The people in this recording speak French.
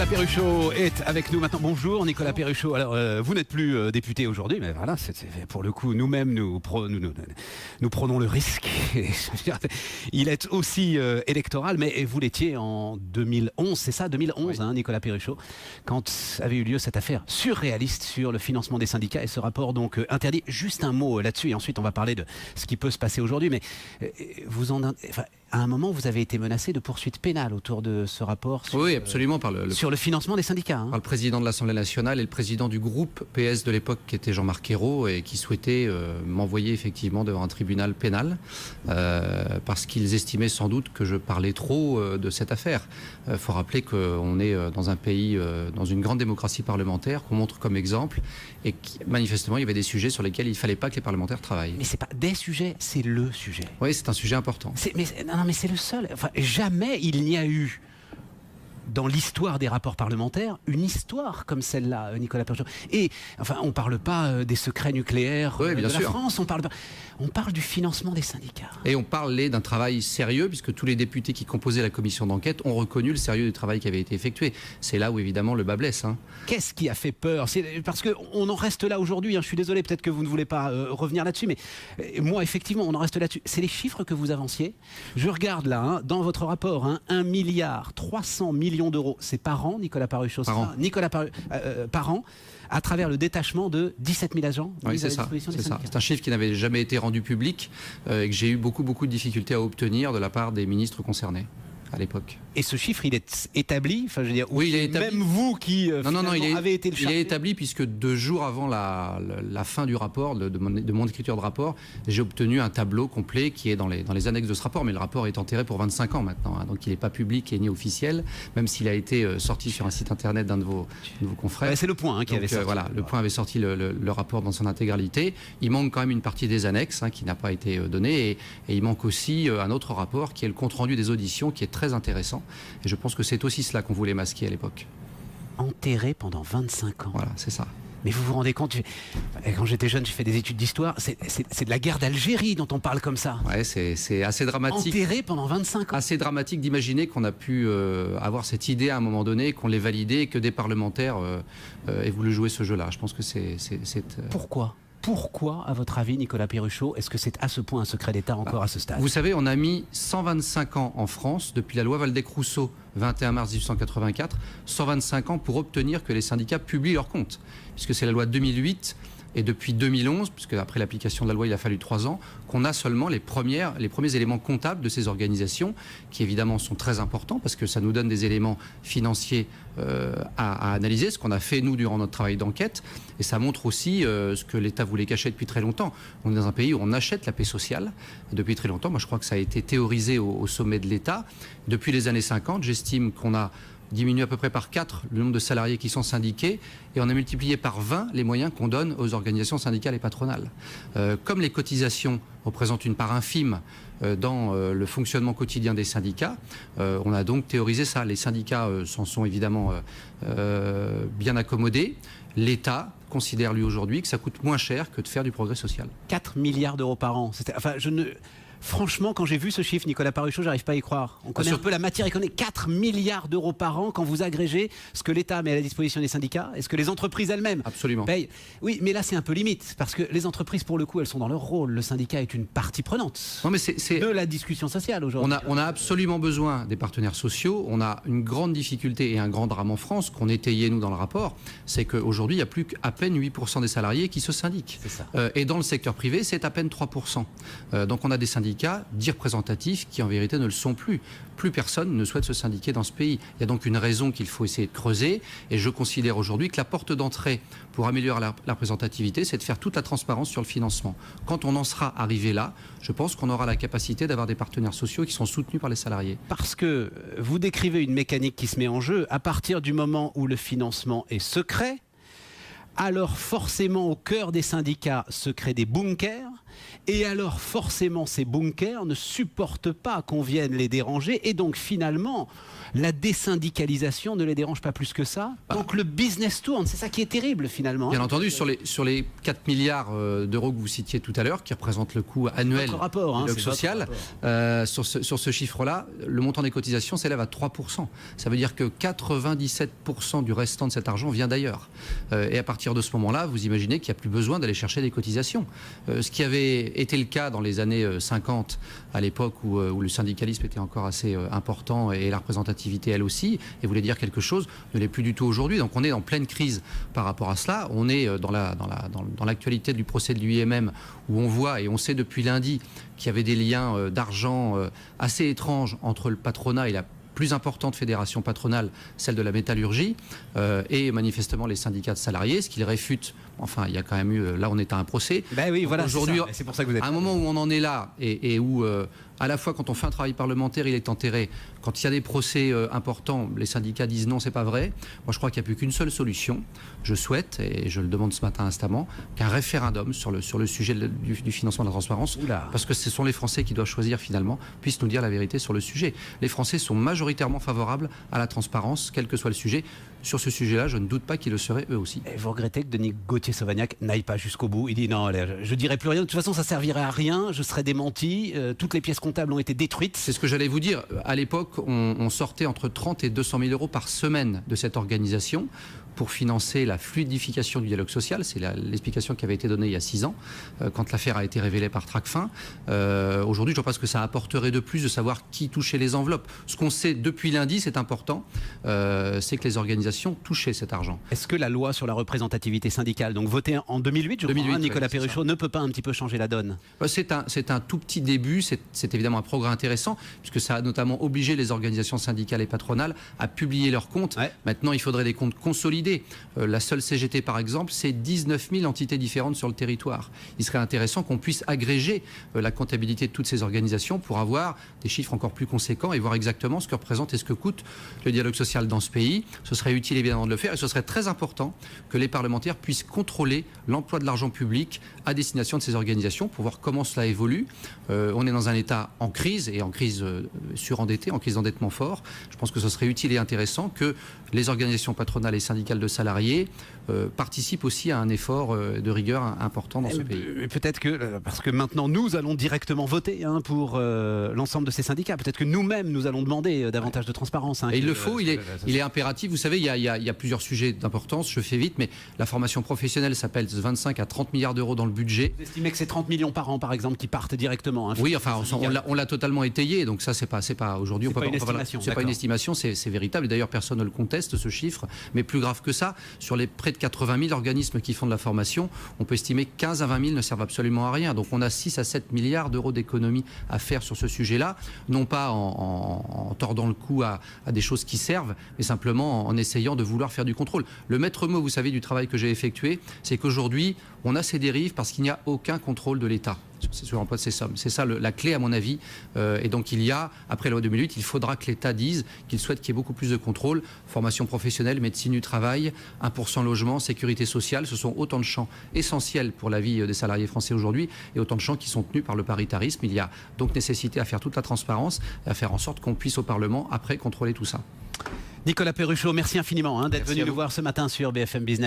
Nicolas Perruchot est avec nous maintenant. Bonjour Nicolas Perruchot. Alors vous n'êtes plus député aujourd'hui, mais voilà, pour le coup nous-mêmes nous prenons le risque. Il est aussi électoral, mais vous l'étiez en 2011, c'est ça, 2011, oui. Nicolas Perruchot, quand avait eu lieu cette affaire surréaliste sur le financement des syndicats et ce rapport donc interdit. Juste un mot là-dessus et ensuite on va parler de ce qui peut se passer aujourd'hui. Mais à un moment vous avez été menacé de poursuites pénales autour de ce rapport. Oui, absolument. Sur le financement des syndicats. Par le président de l'Assemblée nationale et le président du groupe PS de l'époque, qui était Jean-Marc Ayrault, et qui souhaitait m'envoyer effectivement devant un tribunal pénal, parce qu'ils estimaient sans doute que je parlais trop de cette affaire. Il faut rappeler qu'on est dans un pays, dans une grande démocratie parlementaire, qu'on montre comme exemple, et manifestement il y avait des sujets sur lesquels il ne fallait pas que les parlementaires travaillent. Mais c'est pas des sujets, c'est le sujet. Oui, c'est un sujet important. Mais c'est le seul. Enfin, jamais il n'y a eu dans l'histoire des rapports parlementaires, une histoire comme celle-là, Nicolas Perruchot. Et enfin, on ne parle pas des secrets nucléaires de la France, on parle du financement des syndicats. Et on parlait d'un travail sérieux, puisque tous les députés qui composaient la commission d'enquête ont reconnu le sérieux du travail qui avait été effectué. C'est là où, évidemment, le bas blesse. Qu'est-ce qui a fait peur? Parce qu'on en reste là aujourd'hui, je suis désolé, peut-être que vous ne voulez pas revenir là-dessus, mais moi, effectivement, on en reste là-dessus. C'est les chiffres que vous avanciez. Je regarde là, dans votre rapport, 1,3 milliard d'euros, c'est par an, Nicolas Perruchot, par an, à travers le détachement de 17 000 agents. Oui, c'est ça. C'est un chiffre qui n'avait jamais été rendu public et que j'ai eu beaucoup de difficultés à obtenir de la part des ministres concernés à l'époque. Et ce chiffre, il est établi, enfin, je veux dire, oui, il est établi. Même vous qui avez été le chercher. Il est établi puisque 2 jours avant la fin du rapport, de mon écriture de rapport, j'ai obtenu un tableau complet qui est dans les annexes de ce rapport, mais le rapport est enterré pour 25 ans maintenant, donc il n'est pas public et ni officiel, même s'il a été sorti sur un site internet d'un de vos confrères. Ouais, c'est Le Point qui avait sorti. Voilà, Le Point avait sorti le rapport dans son intégralité. Il manque quand même une partie des annexes qui n'a pas été donnée, et il manque aussi un autre rapport qui est le compte-rendu des auditions, qui est très intéressant. Et je pense que c'est aussi cela qu'on voulait masquer à l'époque. Enterré pendant 25 ans. Voilà, c'est ça. Mais vous vous rendez compte, quand j'étais jeune, j'ai fait des études d'histoire, c'est de la guerre d'Algérie dont on parle comme ça. Ouais, c'est assez dramatique. Enterré pendant 25 ans. Assez dramatique d'imaginer qu'on a pu avoir cette idée à un moment donné, qu'on l'ait validée, et que des parlementaires aient voulu jouer ce jeu-là. Je pense que c'est... Pourquoi, à votre avis, Nicolas Perruchot, est-ce que c'est à ce point un secret d'État encore à ce stade? Vous savez, on a mis 125 ans en France, depuis la loi Waldeck-Rousseau, 21 mars 1884, 125 ans pour obtenir que les syndicats publient leurs comptes. Puisque c'est la loi 2008, et depuis 2011, puisque après l'application de la loi, il a fallu 3 ans, qu'on a seulement les premiers éléments comptables de ces organisations, qui évidemment sont très importants, parce que ça nous donne des éléments financiers à analyser, ce qu'on a fait nous durant notre travail d'enquête, et ça montre aussi ce que l'État voulait cacher depuis très longtemps. On est dans un pays où on achète la paix sociale depuis très longtemps. Moi, je crois que ça a été théorisé au sommet de l'État. Depuis les années 50, j'estime qu'on a diminué à peu près par 4 le nombre de salariés qui sont syndiqués, et on a multiplié par 20 les moyens qu'on donne aux organisations syndicales et patronales. Comme les cotisations représentent une part infime dans le fonctionnement quotidien des syndicats, on a donc théorisé ça. Les syndicats s'en sont évidemment bien accommodés. L'État considère lui aujourd'hui que ça coûte moins cher que de faire du progrès social. 4 milliards d'euros par an. Franchement, quand j'ai vu ce chiffre, Nicolas Perruchot, j'arrive pas à y croire. On connaît un peu la matière économique. 4 milliards d'euros par an quand vous agrégez ce que l'État met à la disposition des syndicats et ce que les entreprises elles-mêmes payent. Oui, mais là, c'est un peu limite, parce que les entreprises, pour le coup, elles sont dans leur rôle. Le syndicat est une partie prenante de la discussion sociale aujourd'hui. On a absolument besoin des partenaires sociaux. On a une grande difficulté et un grand drame en France qu'on étayait, nous, dans le rapport. C'est qu'aujourd'hui, il n'y a plus qu'à peine 8% des salariés qui se syndiquent. C'est ça. Et dans le secteur privé, c'est à peine 3%. Donc on a des syndicats dits représentatifs qui en vérité ne le sont plus. Plus personne ne souhaite se syndiquer dans ce pays. Il y a donc une raison qu'il faut essayer de creuser, et je considère aujourd'hui que la porte d'entrée pour améliorer la représentativité, c'est de faire toute la transparence sur le financement. Quand on en sera arrivé là, je pense qu'on aura la capacité d'avoir des partenaires sociaux qui sont soutenus par les salariés. Parce que vous décrivez une mécanique qui se met en jeu à partir du moment où le financement est secret. Alors forcément au cœur des syndicats se créent des bunkers, et alors forcément ces bunkers ne supportent pas qu'on vienne les déranger, et donc finalement La désyndicalisation ne les dérange pas plus que ça. Donc le business tourne, c'est ça qui est terrible finalement. Bien entendu, sur les 4 milliards d'euros que vous citiez tout à l'heure, qui représentent le coût annuel du dialogue social, sur ce chiffre-là, le montant des cotisations s'élève à 3%. Ça veut dire que 97% du restant de cet argent vient d'ailleurs. Et à partir de ce moment-là, vous imaginez qu'il n'y a plus besoin d'aller chercher des cotisations. Ce qui avait été le cas dans les années 50, à l'époque où le syndicalisme était encore assez important et la représentativité elle aussi, et voulait dire quelque chose, ne l'est plus du tout aujourd'hui. Donc on est en pleine crise par rapport à cela. On est dans l'actualité du procès de l'UIMM où on voit et on sait depuis lundi qu'il y avait des liens d'argent assez étranges entre le patronat et la plus importante fédération patronale, celle de la métallurgie, et manifestement les syndicats de salariés, ce qu'ils réfutent. Enfin, il y a quand même eu, là on est à un procès. Ben oui, voilà, aujourd'hui, c'est pour ça que vous êtes... à un moment où on en est là, et où à la fois quand on fait un travail parlementaire, il est enterré. Quand il y a des procès importants, les syndicats disent non, c'est pas vrai. Moi je crois qu'il n'y a plus qu'une seule solution. Je souhaite, et je le demande ce matin instamment, qu'un référendum sur le sujet du financement de la transparence, parce que ce sont les Français qui doivent choisir finalement, puissent nous dire la vérité sur le sujet. Les Français sont majoritairement favorables à la transparence, quel que soit le sujet. Sur ce sujet-là, je ne doute pas qu'ils le seraient eux aussi. Et vous regrettez que Denis Gauthier-Sauvagnat n'aille pas jusqu'au bout? Il dit non, allez, je dirai plus rien. De toute façon, ça servirait à rien. Je serais démenti. Toutes les pièces comptables ont été détruites. C'est ce que j'allais vous dire. À l'époque, on sortait entre 30 et 200 000 euros par semaine de cette organisation pour financer la fluidification du dialogue social. C'est l'explication qui avait été donnée il y a 6 ans, quand l'affaire a été révélée par Tracfin. Aujourd'hui, je ne vois pas ce que ça apporterait de plus de savoir qui touchait les enveloppes. Ce qu'on sait depuis lundi, c'est important, c'est que les organisations touchaient cet argent. Est-ce que la loi sur la représentativité syndicale, donc votée en 2008, je crois, Nicolas Perruchot, ne peut pas un petit peu changer la donne? C'est un tout petit début, c'est évidemment un progrès intéressant, puisque ça a notamment obligé les organisations syndicales et patronales à publier leurs comptes. Ouais. Maintenant, il faudrait des comptes consolidés. La seule CGT, par exemple, c'est 19 000 entités différentes sur le territoire. Il serait intéressant qu'on puisse agréger la comptabilité de toutes ces organisations pour avoir des chiffres encore plus conséquents et voir exactement ce que représente et ce que coûte le dialogue social dans ce pays. Ce serait utile évidemment de le faire et ce serait très important que les parlementaires puissent contrôler l'emploi de l'argent public à destination de ces organisations pour voir comment cela évolue. On est dans un État en crise et en crise surendetté, en crise d'endettement fort. Je pense que ce serait utile et intéressant que les organisations patronales et syndicales de salariés participent aussi à un effort de rigueur important dans ce pays. Peut-être que, parce que maintenant nous allons directement voter pour l'ensemble de ces syndicats, peut-être que nous-mêmes nous allons demander davantage de transparence. Et il le faut, il est impératif. Vous savez, il y a plusieurs sujets d'importance, je fais vite, mais la formation professionnelle s'appelle 25 à 30 milliards d'euros dans le budget. Vous estimez que c'est 30 millions par an, par exemple, qui partent directement? Oui, enfin, on l'a totalement étayé, donc ça, c'est pas aujourd'hui. C'est pas une estimation, c'est véritable. Et d'ailleurs, personne ne le conteste, ce chiffre. Mais plus grave que ça, sur les près de 80 000 organismes qui font de la formation, on peut estimer que 15 à 20 000 ne servent absolument à rien. Donc on a 6 à 7 milliards d'euros d'économies à faire sur ce sujet-là, non pas en tordant le cou à des choses qui servent, mais simplement en essayant de vouloir faire du contrôle. Le maître mot, vous savez, du travail que j'ai effectué, c'est qu'aujourd'hui, on a ces dérives parce qu'il n'y a aucun contrôle de l'État sur l'emploi de ces sommes. C'est ça la clé à mon avis. Et donc il y a, après la loi 2008, il faudra que l'État dise qu'il souhaite qu'il y ait beaucoup plus de contrôle. Formation professionnelle, médecine du travail, 1% logement, sécurité sociale, ce sont autant de champs essentiels pour la vie des salariés français aujourd'hui et autant de champs qui sont tenus par le paritarisme. Il y a donc nécessité à faire toute la transparence et à faire en sorte qu'on puisse au Parlement après contrôler tout ça. Nicolas Perruchot, merci infiniment d'être venu nous voir ce matin sur BFM Business.